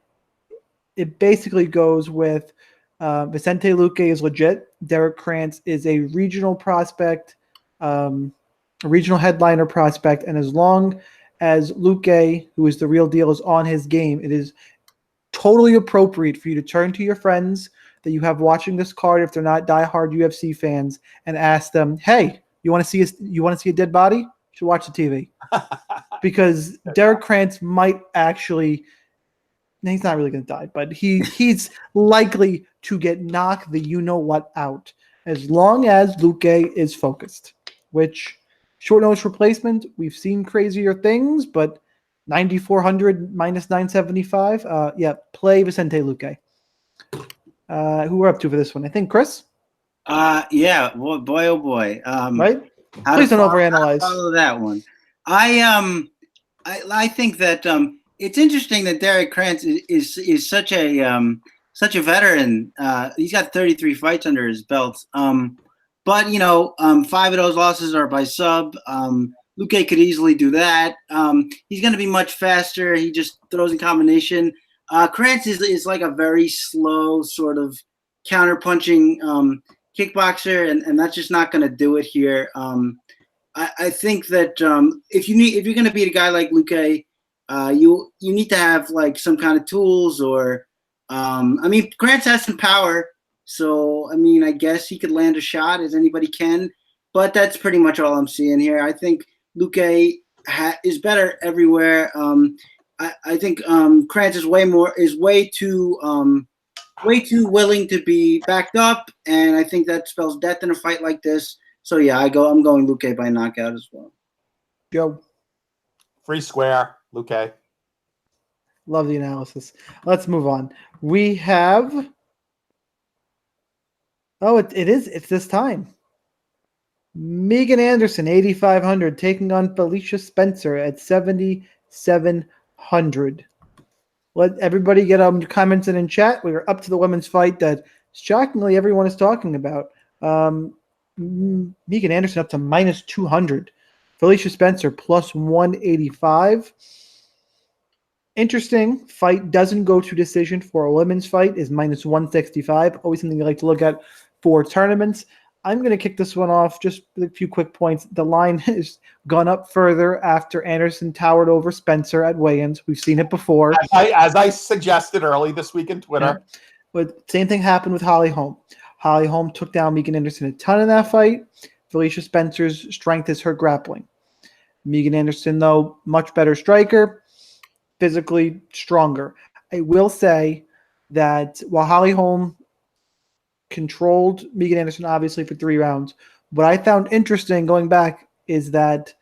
goes with Vicente Luque is legit. Derrick Krantz is a regional prospect, a regional headliner prospect, and as long as Luque, who is the real deal, is on his game, it is totally appropriate for you to turn to your friends that you have watching this card, if they're not diehard UFC fans, and ask them, "Hey, you want to see a dead body? You should watch the TV." Because Derrick Krantz might actually, he's not really going to die, but he's likely to get knocked the you-know-what out as long as Luque is focused, which short notice replacement, we've seen crazier things, but 9,400 minus 975. Play Vicente Luque. Who we're up to for this one? I think Chris. Yeah. Boy, oh boy. Right. Please don't overanalyze. Follow that one. I think that it's interesting that Derrick Krantz is such a veteran. He's got 33 fights under his belt. But 5 of those losses are by sub. Luque could easily do that. He's going to be much faster. He just throws in combination. Krantz is like a very slow sort of counter-punching kickboxer, and that's just not going to do it here. I think that if you're going to beat a guy like Luque, you need to have like some kind of tools or Krantz has some power, so I guess he could land a shot as anybody can, but that's pretty much all I'm seeing here. I think Luque is better everywhere. I think Krantz is way too willing to be backed up, and I think that spells death in a fight like this. So yeah, I'm going Luque by knockout as well. Joe. Free square, Luque. Love the analysis. Let's move on. We have it's this time. Megan Anderson, 8,500, taking on Felicia Spencer at 7,700. Let everybody get your comments in chat. We are up to the women's fight that shockingly everyone is talking about. Megan Anderson up to minus 200. Felicia Spencer plus 185. Interesting. Fight doesn't go to decision for a women's fight is minus 165. Always something you like to look at for tournaments. I'm going to kick this one off just with a few quick points. The line has gone up further after Anderson towered over Spencer at weigh-ins. We've seen it before. As I suggested early this week in Twitter. Yeah. But same thing happened with Holly Holm. Holly Holm took down Megan Anderson a ton in that fight. Felicia Spencer's strength is her grappling. Megan Anderson, though, much better striker, physically stronger. I will say that while Holly Holm controlled Megan Anderson obviously for 3 rounds, what I found interesting going back is that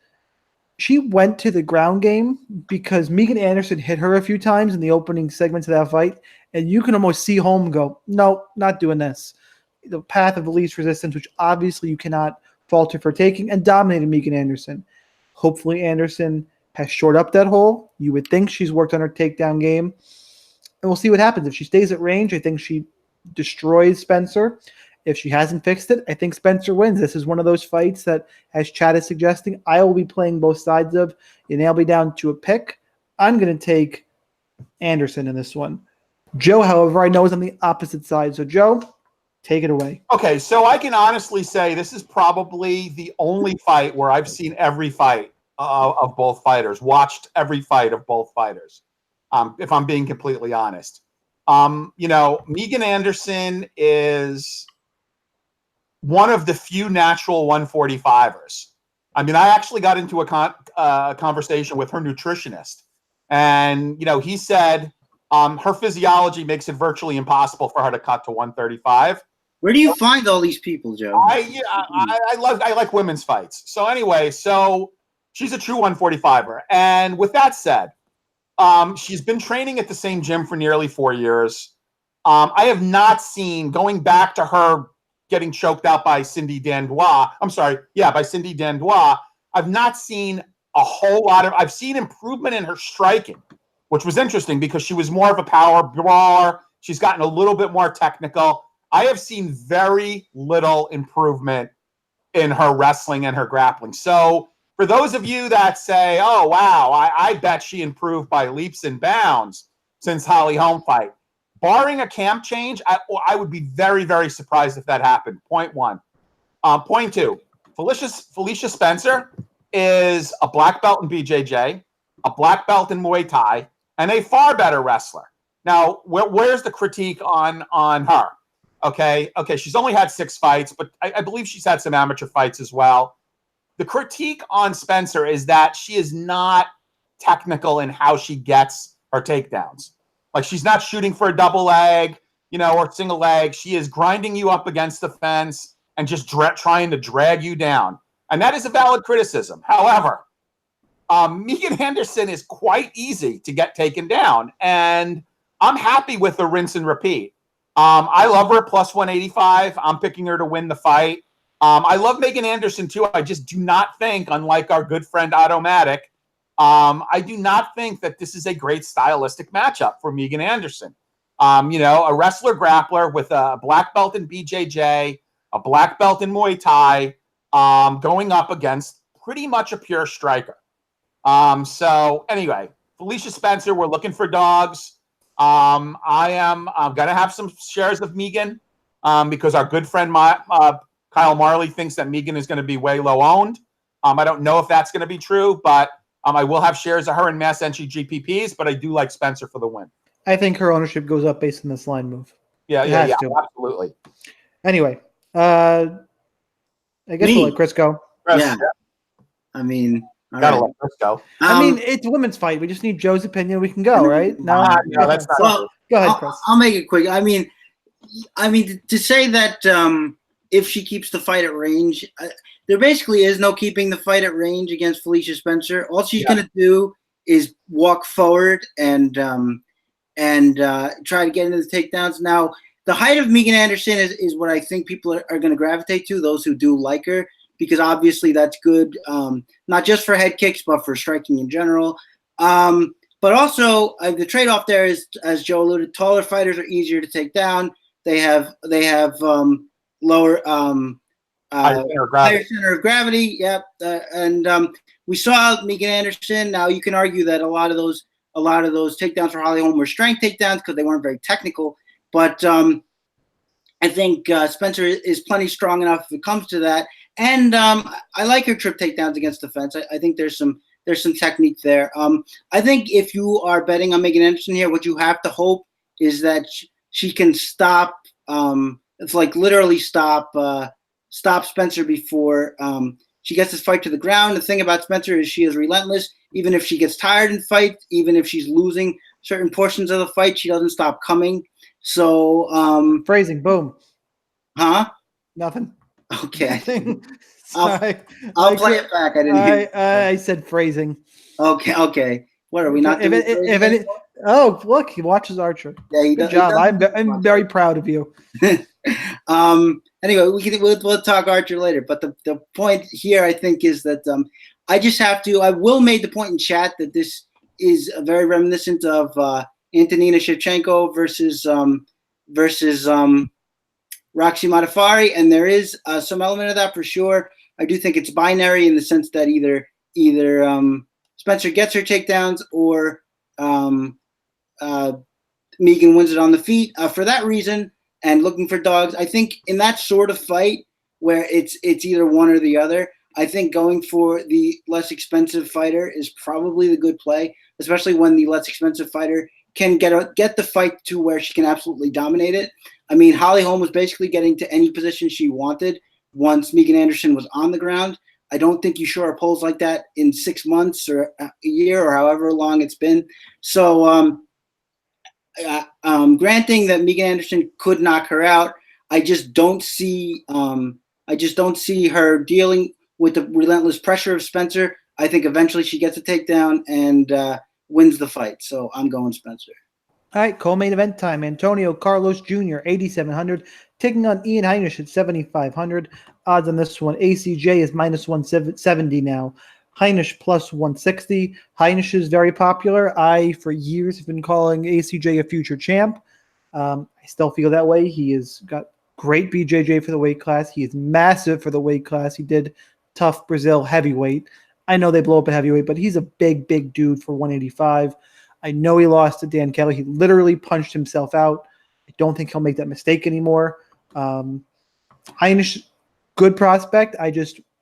she went to the ground game because Megan Anderson hit her a few times in the opening segments of that fight, and you can almost see Holm go, no, not doing this. The path of the least resistance, which obviously you cannot falter for taking, and dominated Megan Anderson. Hopefully Anderson has shored up that hole. You would think she's worked on her takedown game, and we'll see what happens. If she stays at range, I think she destroys Spencer. If she hasn't fixed it, I think Spencer wins. This is one of those fights that, as Chad is suggesting, I will be playing both sides of. You nail me down to a pick. I'm going to take Anderson in this one. Joe, however, I know is on the opposite side. So, Joe, take it away. Okay, so I can honestly say this is probably the only fight where I've seen every fight of both fighters, watched every fight of both fighters, if I'm being completely honest. Megan Anderson is one of the few natural 145ers. I actually got into a conversation with her nutritionist, and, he said her physiology makes it virtually impossible for her to cut to 135. Where do you find all these people, Joe? I like women's fights. So anyway, she's a true 145er. And with that said, she's been training at the same gym for nearly 4 years. I have not seen, going back to her getting choked out by Cindy Dandois. By Cindy Dandois. I've not seen a whole lot of. I've seen improvement in her striking, which was interesting because she was more of a power brawler. She's gotten a little bit more technical. I have seen very little improvement in her wrestling and her grappling. So for those of you that say, oh, wow, I bet she improved by leaps and bounds since Holly Holm fight. Barring a camp change, I would be very, very surprised if that happened. Point one. Point two, Felicia Spencer is a black belt in BJJ, a black belt in Muay Thai, and a far better wrestler. Now, where's the critique on her? Okay, she's only had 6 fights, but I believe she's had some amateur fights as well. The critique on Spencer is that she is not technical in how she gets her takedowns. Like, she's not shooting for a double leg, or single leg. She is grinding you up against the fence and just trying to drag you down. And that is a valid criticism. However, Megan Anderson is quite easy to get taken down. And I'm happy with the rinse and repeat. I love her plus 185. I'm picking her to win the fight. I love Megan Anderson, too. I just do not think, unlike our good friend Automatic, I do not think that this is a great stylistic matchup for Megan Anderson. A wrestler grappler with a black belt in BJJ, a black belt in Muay Thai, going up against pretty much a pure striker. So anyway, Felicia Spencer, we're looking for dogs. I'm going to have some shares of Megan because our good friend Kyle Marley thinks that Megan is going to be way low owned. I don't know if that's going to be true, but I will have shares of her in mass entry GPPs, but I do like Spencer for the win. I think her ownership goes up based on this line move. Yeah, absolutely. Anyway, I guess we'll let Chris go. Yeah. I mean, gotta let Chris go. It's a women's fight. We just need Joe's opinion. We can go, right? No, that's not. Well, go ahead, Chris. I'll make it quick. I mean, to say that if she keeps the fight at range, there basically is no keeping the fight at range against Felicia Spencer. All she's going to do is walk forward and try to get into the takedowns. Now, the height of Megan Anderson is what I think people are going to gravitate to, those who do like her, because obviously that's good, not just for head kicks, but for striking in general. But also, the trade-off there is, as Joe alluded, taller fighters are easier to take down. They have lower higher center of gravity. Yep. And we saw Megan Anderson. Now you can argue that a lot of those takedowns for Holly Holm were strength takedowns because they weren't very technical. But I think Spencer is plenty strong enough if it comes to that. And I like her trip takedowns against the fence. I think there's some technique there. I think if you are betting on Megan Anderson here, what you have to hope is that she can stop. It's like literally stop Spencer before she gets this fight to the ground. The thing about Spencer is she is relentless. Even if she gets tired in fight, even if she's losing certain portions of the fight, she doesn't stop coming. So phrasing, boom. Huh? Nothing. Okay. Sorry. I'll play it back. I didn't hear. I said phrasing. Okay. What are we not doing? Oh, look, he watches Archer. Yeah, Good job. I'm very proud of you. Anyway, we'll talk Archer later. But the point here, I think, is that I will make the point in chat that this is very reminiscent of Antonina Shevchenko versus Roxy Modafferi, and there is some element of that for sure. I do think it's binary in the sense that either Spencer gets her takedowns or Megan wins it on the feet. For that reason, and looking for dogs, I think in that sort of fight where it's either one or the other, I think going for the less expensive fighter is probably the good play, especially when the less expensive fighter can get the fight to where she can absolutely dominate it. I mean, Holly Holm was basically getting to any position she wanted once Megan Anderson was on the ground. I don't think you shore polls like that in 6 months or a year or however long it's been. So granting that Megan Anderson could knock her out, I just don't see her dealing with the relentless pressure of Spencer. I think eventually she gets a takedown and wins the fight. So I'm going Spencer. All right, co-main event time. Antonio Carlos Jr., 8,700, taking on Ian Heinisch at 7,500. Odds on this one, ACJ is minus 170 now. Heinisch plus 160. Heinisch is very popular. I, for years, have been calling ACJ a future champ. I still feel that way. He has got great BJJ for the weight class. He is massive for the weight class. He did tough Brazil heavyweight. I know they blow up at heavyweight, but he's a big, big dude for 185. I know he lost to Dan Kelly. He literally punched himself out. I don't think he'll make that mistake anymore. Heinisch, good prospect.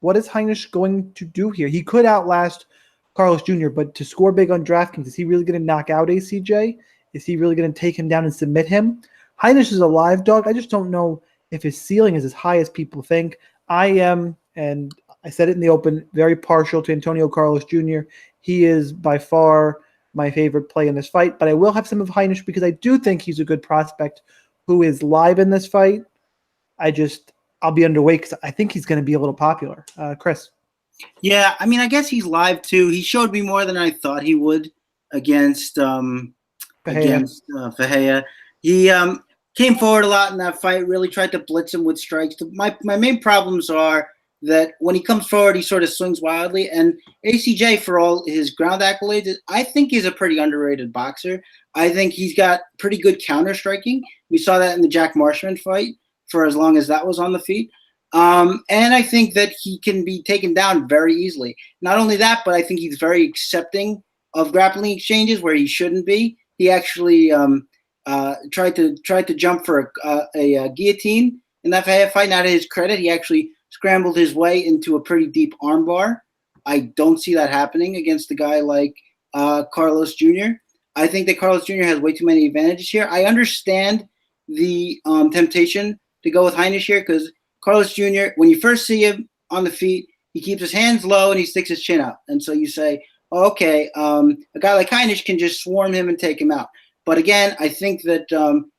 What is Heinisch going to do here? He could outlast Carlos Jr., but to score big on DraftKings, is he really going to knock out ACJ? Is he really going to take him down and submit him? Heinisch is a live dog. I just don't know if his ceiling is as high as people think. I am, and I said it in the open, very partial to Antonio Carlos Jr. He is by far my favorite play in this fight, but I will have some of Heinisch because I do think he's a good prospect who is live in this fight. I'll be underweight because I think he's going to be a little popular. Chris. Yeah, I mean, I guess he's live too. He showed me more than I thought he would against Fahea. He came forward a lot in that fight, really tried to blitz him with strikes. My main problems are that when he comes forward, he sort of swings wildly. And ACJ, for all his ground accolades, I think he's a pretty underrated boxer. I think he's got pretty good counter striking. We saw that in the Jack Marshman fight for as long as that was on the feet. And I think that he can be taken down very easily. Not only that, but I think he's very accepting of grappling exchanges where he shouldn't be. He actually tried to jump for a guillotine in that fight. Now, to his credit, he actually scrambled his way into a pretty deep armbar. I don't see that happening against a guy like Carlos Jr. I think that Carlos Jr. has way too many advantages here. I understand the temptation to go with Heinisch here because Carlos Jr., when you first see him on the feet, he keeps his hands low and he sticks his chin up. And so you say, oh, okay, a guy like Heinisch can just swarm him and take him out. But again, I think that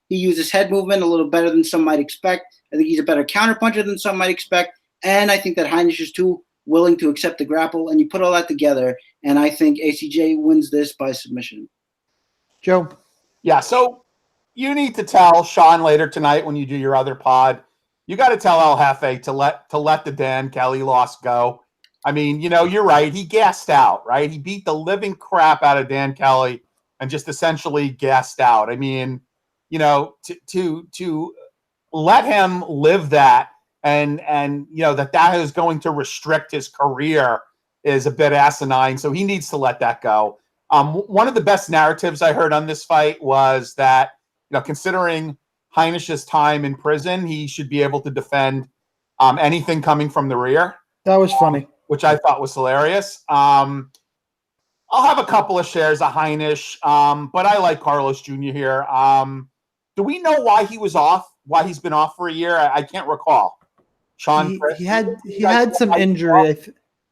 he uses head movement a little better than some might expect. I think he's a better counterpuncher than some might expect. And I think that Heinisch is too willing to accept the grapple. And you put all that together, and I think ACJ wins this by submission. Joe? Yeah, so you need to tell Sean later tonight when you do your other pod, you got to tell El Jefe to let the Dan Kelly loss go. I mean, you're right. He gassed out, right? He beat the living crap out of Dan Kelly and just essentially gassed out. I mean, to let him live that and that is going to restrict his career is a bit asinine. So he needs to let that go. One of the best narratives I heard on this fight was that, considering Heinisch's time in prison, he should be able to defend anything coming from the rear. That was funny. Which I thought was hilarious. I'll have a couple of shares of Heinisch, but I like Carlos Jr. here. Do we know why he was off? Why he's been off for a year? I can't recall. Sean, he had some injury.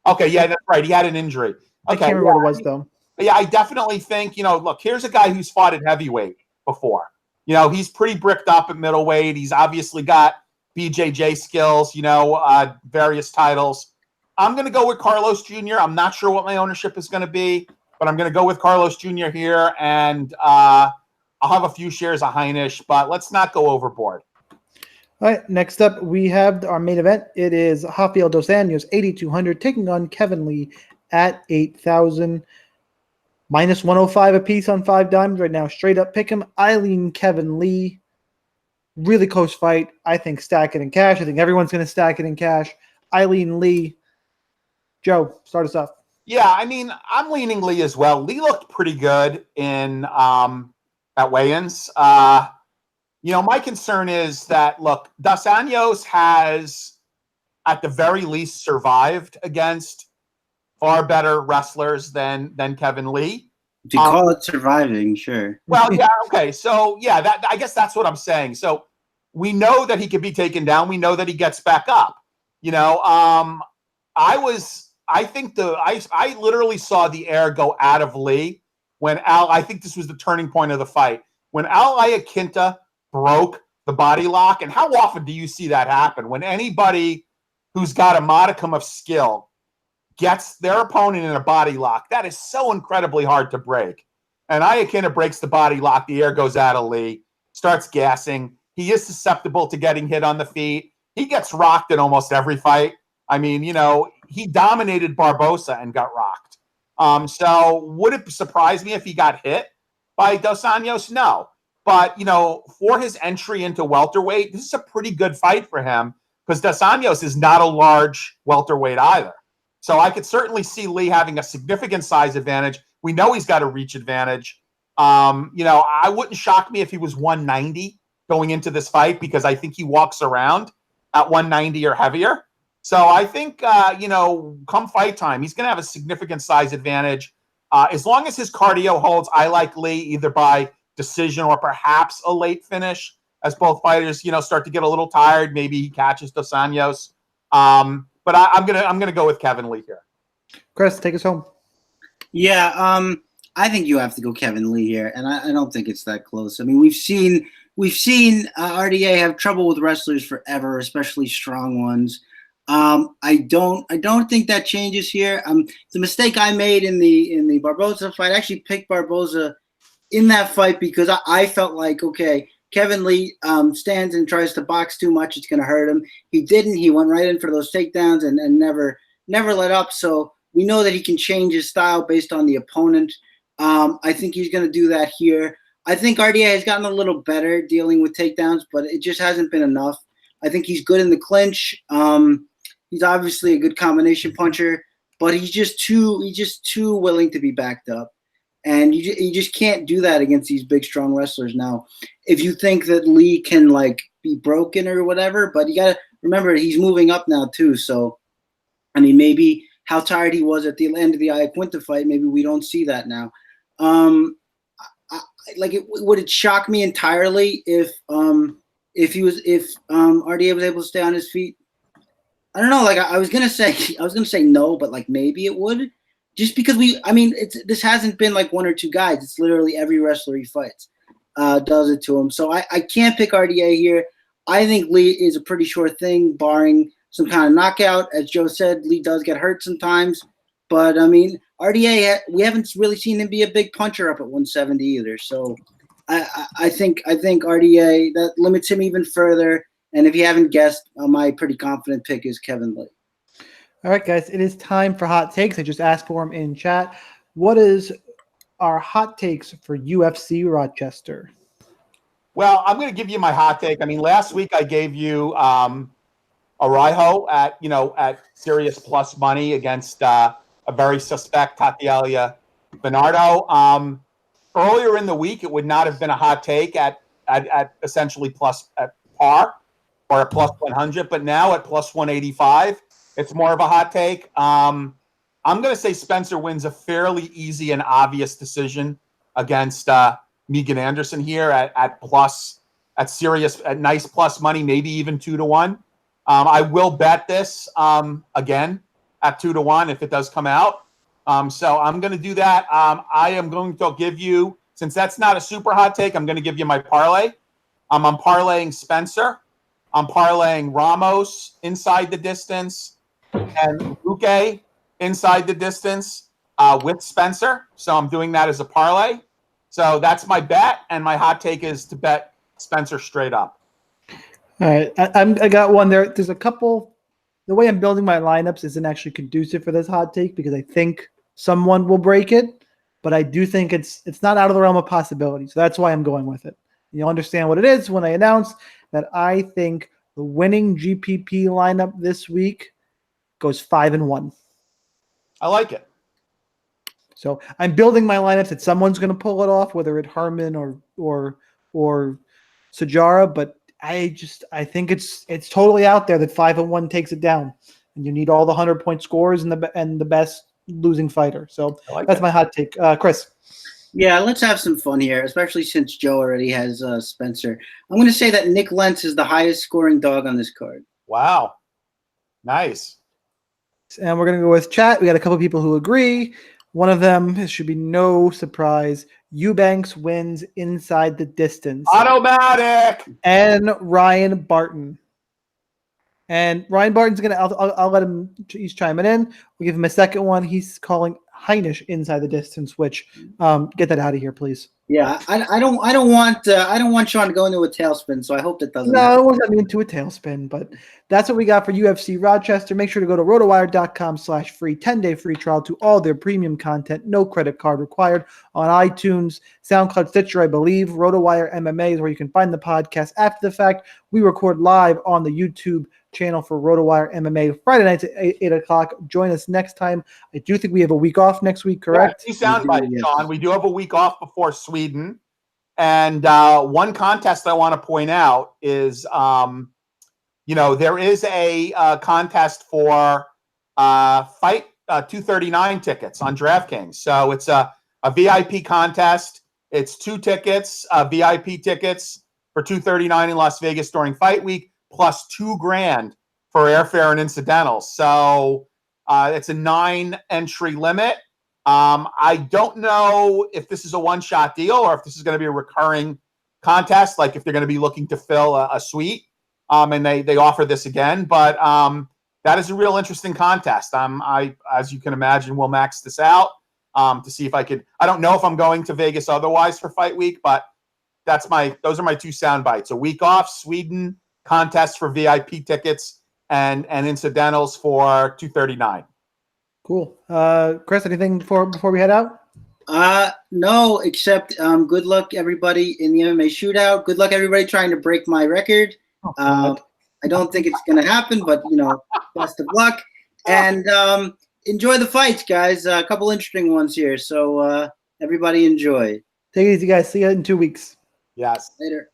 Okay, yeah, that's right. He had an injury. Okay, I can't remember what it was though. Yeah, I definitely think look, here's a guy who's fought at heavyweight before. He's pretty bricked up at middleweight. He's obviously got BJJ skills. Various titles. I'm going to go with Carlos Jr. I'm not sure what my ownership is going to be, but I'm going to go with Carlos Jr. here, and I'll have a few shares of Heinisch, but let's not go overboard. All right, next up, we have our main event. It is Rafael dos Anjos, 8,200, taking on Kevin Lee at 8,000. Minus 105 apiece on 5 dimes right now. Straight up pick him. Eileen, Kevin Lee. Really close fight. I think stack it in cash. I think everyone's going to stack it in cash. Eileen Lee. Joe, start us off. Yeah, I mean, I'm leaning Lee as well. Lee looked pretty good in at weigh-ins. My concern is that, look, Dos Anjos has, at the very least, survived against far better wrestlers than Kevin Lee. To call it surviving, sure. Well, yeah, okay. So, yeah, I guess that's what I'm saying. So we know that he could be taken down. We know that he gets back up. I literally saw the air go out of Lee when I think this was the turning point of the fight. When Al Iaquinta broke the body lock, and how often do you see that happen? When anybody who's got a modicum of skill gets their opponent in a body lock, that is so incredibly hard to break. And Iaquinta breaks the body lock, the air goes out of Lee, starts gassing. He is susceptible to getting hit on the feet. He gets rocked in almost every fight. I mean, he dominated Barbosa and got rocked. So would it surprise me if he got hit by Dos Anjos? No. But, for his entry into welterweight, this is a pretty good fight for him because Dos Anjos is not a large welterweight either. So I could certainly see Lee having a significant size advantage. We know he's got a reach advantage. I wouldn't shock me if he was 190 going into this fight, because I think he walks around at 190 or heavier. So I think, come fight time, he's going to have a significant size advantage. As long as his cardio holds, I like Lee either by decision or perhaps a late finish, as both fighters, start to get a little tired. Maybe he catches Dos Anjos. But I'm gonna go with Kevin Lee here. Chris, take us home. Yeah, I think you have to go Kevin Lee here, and I don't think it's that close. I mean, we've seen RDA have trouble with wrestlers forever, especially strong ones. I don't think that changes here. The mistake I made in the Barboza fight, I actually picked Barboza in that fight because I felt like, okay, Kevin Lee stands and tries to box too much, it's going to hurt him. He didn't. He went right in for those takedowns and never let up. So we know that he can change his style based on the opponent. I think he's going to do that here. I think RDA has gotten a little better dealing with takedowns, but it just hasn't been enough. I think he's good in the clinch. He's obviously a good combination puncher, but he's just too willing to be backed up. And you just can't do that against these big, strong wrestlers. Now, if you think that Lee can be broken or whatever, but you got to remember he's moving up now too. So, I mean, maybe how tired he was at the end of the Iaquinta fight, maybe we don't see that now. Would it shock me entirely if RDA was able to stay on his feet? I don't know. I was gonna say no, but maybe it would. Just because this hasn't been one or two guys. It's literally every wrestler he fights does it to him. So I can't pick RDA here. I think Lee is a pretty sure thing, barring some kind of knockout. As Joe said, Lee does get hurt sometimes. But, I mean, RDA, we haven't really seen him be a big puncher up at 170 either. So I think RDA, that limits him even further. And if you haven't guessed, my pretty confident pick is Kevin Lee. All right, guys, it is time for hot takes. I just asked for them in chat. What is our hot takes for UFC Rochester? Well, I'm going to give you my hot take. I mean, last week I gave you Araujo at serious plus money against a very suspect Tatiana Bernardo. Earlier in the week, it would not have been a hot take at essentially at par or at plus 100, but now at plus 185. It's more of a hot take. I'm going to say Spencer wins a fairly easy and obvious decision against Megan Anderson here at nice plus money, maybe even 2-1. I will bet this again at 2-1 if it does come out. So I'm going to do that. I am going to give you, since that's not a super hot take, I'm going to give you my parlay. I'm parlaying Spencer. I'm parlaying Ramos inside the distance and Luque inside the distance with Spencer. So I'm doing that as a parlay. So that's my bet, and my hot take is to bet Spencer straight up. All right, I got one there. There's a couple. The way I'm building my lineups isn't actually conducive for this hot take because I think someone will break it, but I do think it's not out of the realm of possibility. So that's why I'm going with it. You'll understand what it is when I announce that I think the winning GPP lineup this week goes 5-1. I like it. So I'm building my lineups that someone's going to pull it off, whether it's Herman or Sijara, but I think it's totally out there that 5-1 takes it down, and you need all the 100-point scores and the best losing fighter. So that's my hot take. Chris. Yeah, let's have some fun here, especially since Joe already has Spencer. I'm going to say that Nick Lentz is the highest scoring dog on this card. Wow. Nice. And we're going to go with chat. We got a couple people who agree. One of them, it should be no surprise, Eubanks wins inside the distance. Automatic! And Ryan Barton. And Ryan Barton's going to, I'll let him, he's chiming in. We'll give him a second one. He's calling Heinisch inside the distance, which, get that out of here, please. Yeah, I don't want Sean to go into a tailspin, so I hope that doesn't. No, it wasn't into a tailspin, but that's what we got for UFC Rochester. Make sure to go to rotowire.com/free 10-day free trial to all their premium content. No credit card required on iTunes, SoundCloud, Stitcher, I believe. RotoWire MMA is where you can find the podcast after the fact. We record live on the YouTube channel for RotoWire MMA Friday nights at 8 o'clock. Join us next time. I do think we have a week off next week, correct? Yeah, sound bites, Sean. We do have a week off before Sweden. And one contest I want to point out is, there is a contest for Fight 239 tickets on DraftKings. So it's a VIP contest. It's 2 tickets, VIP tickets for 239 in Las Vegas during Fight Week, plus $2,000 for airfare and incidentals. So it's a 9-entry limit. I don't know if this is a one-shot deal or if this is going to be a recurring contest, like if they're going to be looking to fill a suite, and they offer this again. But that is a real interesting contest. As you can imagine, we'll max this out to see if I could. I don't know if I'm going to Vegas otherwise for Fight Week, but those are my 2 sound bites. A week off, Sweden contest for VIP tickets and incidentals for 239. Cool. Chris, anything before we head out? No, except good luck everybody in the MMA shootout. Good luck everybody trying to break my record. I don't think it's going to happen, but best of luck. And enjoy the fights, guys. A couple interesting ones here. So everybody enjoy. Take it easy, guys. See you in 2 weeks. Yes. Later.